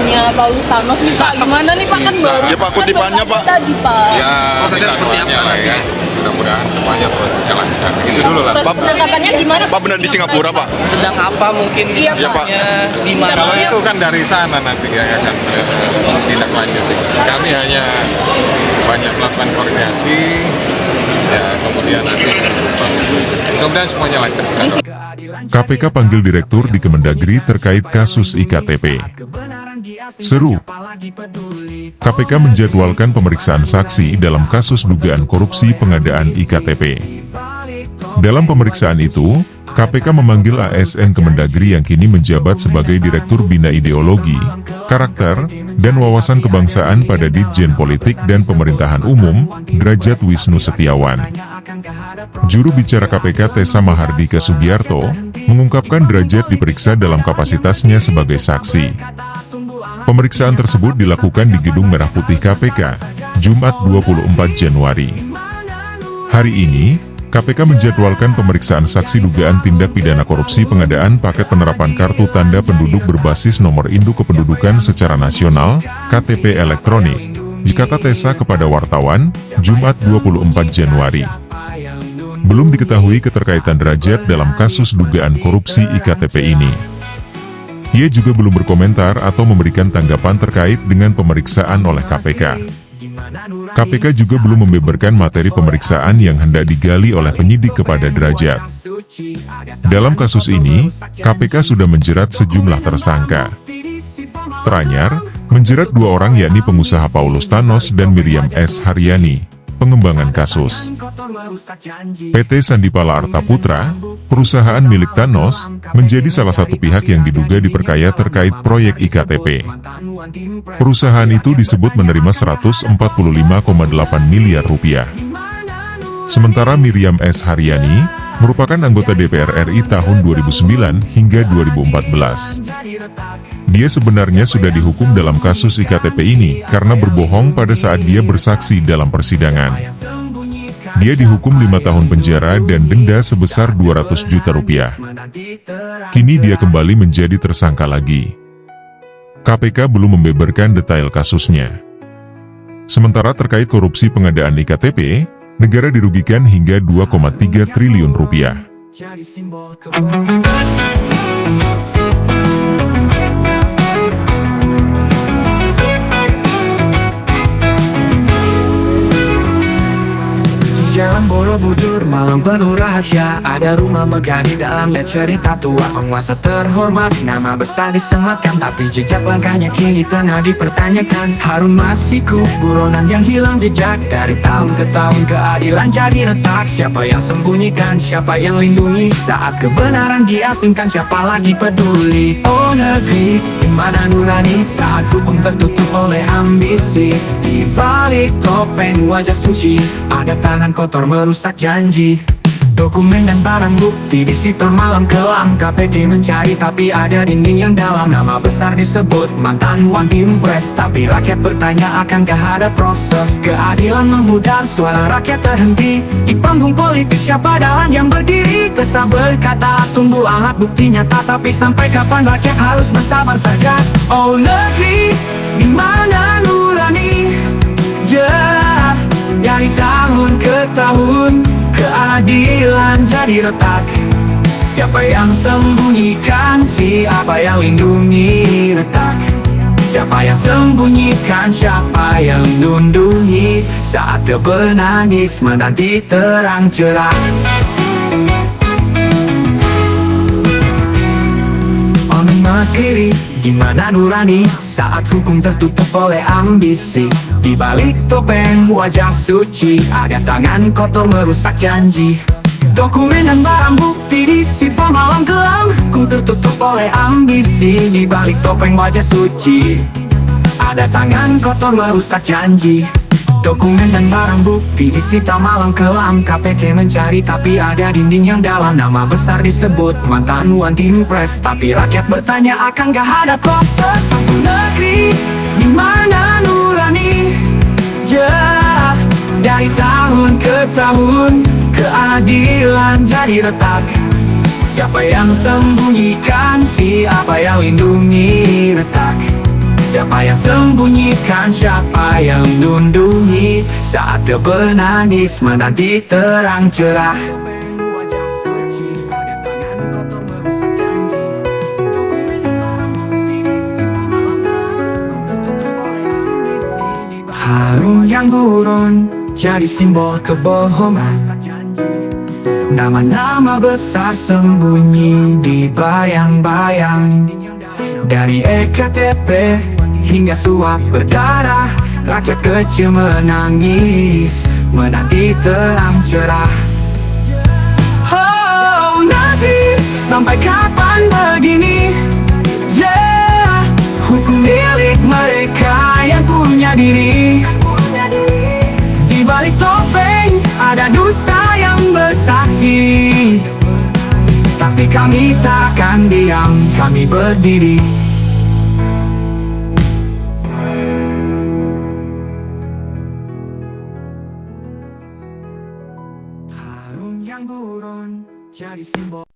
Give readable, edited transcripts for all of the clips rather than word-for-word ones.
kutipannya Paulus Thanos nih Pak, gimana nih Pak, kan baru Ya Pak, kutipannya Pak. tadi Pak. Ya, Prosesnya seperti apa lah nanti? ya. Mudah-mudahan semuanya dijalankan. Itu dulu lah. Proses penangkapannya gimana Pak benar di Singapura Pak. Sedang apa mungkin Iya, Pak. ditangkapnya, di mana? Kalau itu kan dari sana nanti ya kan tindak lanjut. Kami hanya banyak melakukan koordinasi, ya kemudian nanti mudah-mudahan semuanya lancar. KPK panggil direktur di Kemendagri terkait kasus IKTP. Seru. KPK menjadwalkan pemeriksaan saksi dalam kasus dugaan korupsi pengadaan IKTP. Dalam pemeriksaan itu, KPK memanggil ASN Kemendagri yang kini menjabat sebagai Direktur Bina Ideologi, Karakter, dan Wawasan Kebangsaan pada Ditjen Politik dan Pemerintahan Umum, Derajat Wisnu Setiawan. Juru bicara KPK Tessa Mahardika Sugiarto mengungkapkan Derajat diperiksa dalam kapasitasnya sebagai saksi. Pemeriksaan tersebut dilakukan di Gedung Merah Putih KPK, Jumat 24 Januari. Hari ini, KPK menjadwalkan pemeriksaan saksi dugaan tindak pidana korupsi pengadaan paket penerapan kartu tanda penduduk berbasis nomor induk kependudukan secara nasional, KTP elektronik, dikata Tessa kepada wartawan, Jumat 24 Januari. Belum diketahui keterkaitan Derajat dalam kasus dugaan korupsi IKTP ini. Ia juga belum berkomentar atau memberikan tanggapan terkait dengan pemeriksaan oleh KPK. KPK juga belum membeberkan materi pemeriksaan yang hendak digali oleh penyidik kepada Derajat. Dalam kasus ini, KPK sudah menjerat sejumlah tersangka. Teranyar, menjerat dua orang yakni pengusaha Paulus Thanos dan Miriam S. Haryani, pengembangan kasus. PT Sandipala Arta Putra, perusahaan milik Thanos, menjadi salah satu pihak yang diduga diperkaya terkait proyek IKTP. Perusahaan itu disebut menerima 145,8 miliar rupiah. Sementara Miriam S. Haryani, merupakan anggota DPR RI tahun 2009 hingga 2014. Dia sebenarnya sudah dihukum dalam kasus IKTP ini karena berbohong pada saat dia bersaksi dalam persidangan. Dia dihukum 5 tahun penjara dan denda sebesar 200 juta rupiah. Kini dia kembali menjadi tersangka lagi. KPK belum membeberkan detail kasusnya. Sementara terkait korupsi pengadaan IKTP, negara dirugikan hingga 2,3 triliun rupiah. Jalan Borobudur, malam penuh rahasia. Ada rumah megah di dalamnya cerita tua penguasa terhormat. Nama besar disematkan, tapi jejak langkahnya kini tengah dipertanyakan. Harun Masiku, buronan yang hilang jejak. Dari tahun ke tahun keadilan jadi retak. Siapa yang sembunyikan, siapa yang lindungi? Saat kebenaran diasingkan, siapa lagi peduli? Oh negeri, dimana nurani? Saat hukum tertutup oleh ambisi. Di balik topeng wajah suci, ada tangan kotor merusak janji. Dokumen dan barang bukti disita malam kelam. KPK mencari tapi ada dinding yang dalam. Nama besar disebut mantan One Impres, tapi rakyat bertanya akankah ada proses keadilan memudar. Suara rakyat terhenti di panggung politik. Siapa dalang yang berdiri? Tessa berkata tunggu alat bukti nyata. Tapi sampai kapan rakyat harus bersabar saja? Oh negeri, dimana nurani? Jerat dari tahun ke tahun, keadilan jadi retak. Siapa yang sembunyikan, siapa yang lindungi? Retak. Siapa yang sembunyikan, siapa yang lindungi? Saat menangis menanti terang cerah. Kiri, dimana nurani? Saat hukum tertutup oleh ambisi. Di balik topeng wajah suci, ada tangan kotor merusak janji. Dokumen dan barang bukti disita malam kelam. Hukum tertutup oleh ambisi. Di balik topeng wajah suci, ada tangan kotor merusak janji. Dokumen dan barang bukti disita malam kelam. KPK mencari tapi ada dinding yang dalam. Nama besar disebut mantan One Impres, tapi rakyat bertanya akankah ada proses. Satu negeri, dimana nurani? Jerat dari tahun ke tahun, keadilan jadi retak. Siapa yang sembunyikan, siapa yang lindungi? Retak. Siapa yang sembunyikan, siapa yang lindungi saat dia bernangis menanti terang cerah. Harum yang gurun jadi simbol kebohongan. Nama-nama besar sembunyi di bayang-bayang. Dari EKTP hingga suap berdarah, rakyat kecil menangis menanti terang cerah. Oh nanti sampai kapan begini? Yeah, hukum milik mereka yang punya diri. Di balik topeng ada dusta yang bersaksi, tapi kami takkan diam, kami berdiri. Harum yang gurun jadi simbol.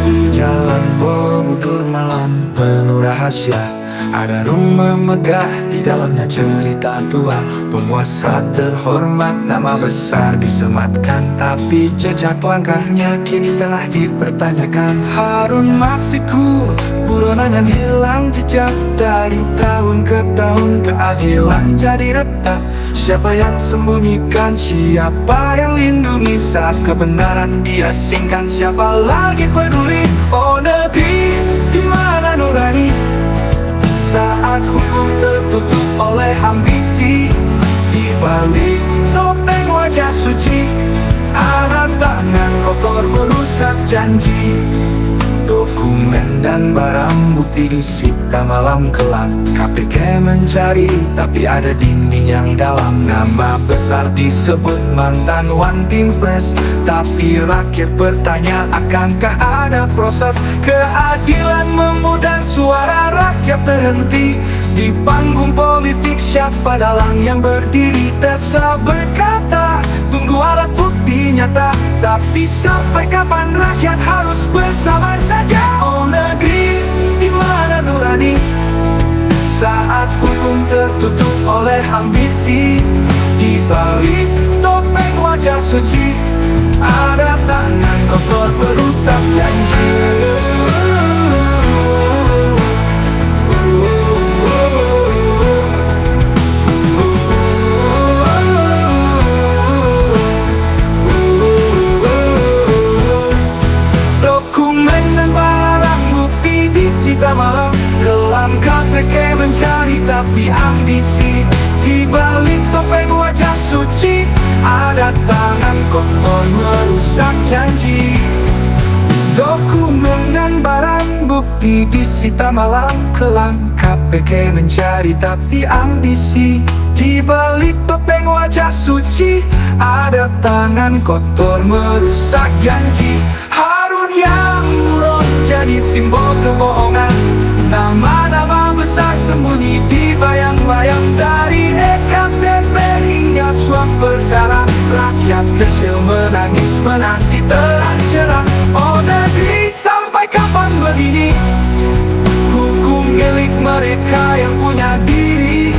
Di jalan Borobudur malam penuh rahasia, ada rumah megah, di dalamnya cerita tua. Penguasa terhormat, nama besar disematkan, tapi jejak langkahnya kini telah dipertanyakan. Harun Masiku, buronan yang hilang jejak. Dari tahun ke tahun keadilan jadi retak. Siapa yang sembunyikan, siapa yang lindungi saat kebenaran diasingkan? Siapa lagi peduli? Oh negeri, di mana nurani? Saat hukum tertutup oleh ambisi, di balik topeng wajah suci ada tangan kotor merusak janji. Dokumen dan barang bukti disita malam kelam. KPK mencari tapi ada dinding yang dalam. Nama besar disebut mantan One Team Press, tapi rakyat bertanya akankah ada proses keadilan memudar suara rakyat terhenti. Di panggung politik siapa dalang yang berdiri? Desa berkata tunggu alat bukti nyata, tapi sampai kapan rakyat harus bersabar saja? Oh negeri, di mana nurani? Saat hukum tertutup oleh ambisi, di balik topeng wajah suci ada tangan kotor perusak janji. Malam kelam KPK mencari tapi ambisi. Di balik topeng wajah suci ada tangan kotor merusak janji. Dokumen dan barang bukti disita malam kelam. KPK mencari tapi ambisi. Di balik topeng wajah suci ada tangan kotor merusak janji. Harun yang buron jadi simbol kebohongan. Nama-nama besar sembunyi di bayang-bayang. Dari EKTP hingga suap berdarah, rakyat kecil menangis menanti terang cerah. Oh negeri, sampai kapan begini? Hukum milik mereka yang punya diri.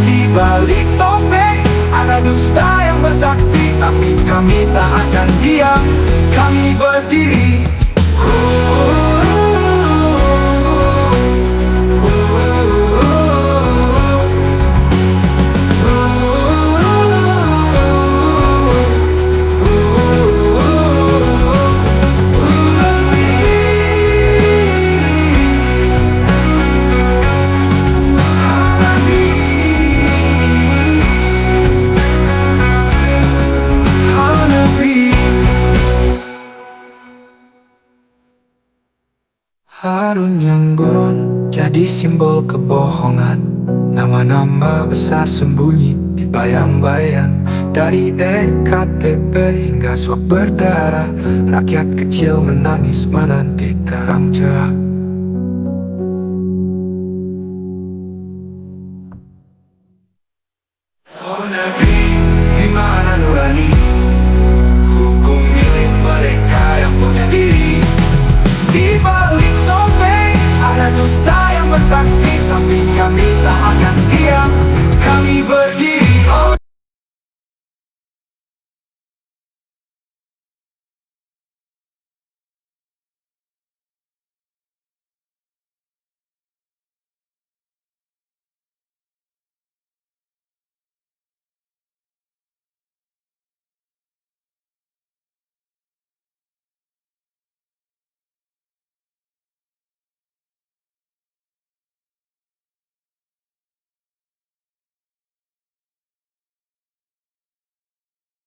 Di balik topeng ada dusta yang bersaksi, tapi kami tak akan diam, kami berdiri. Harun yang gurun jadi simbol kebohongan. Nama-nama besar sembunyi di bayang-bayang. Dari EKTP hingga suap berdarah, rakyat kecil menangis menanti terang cerah.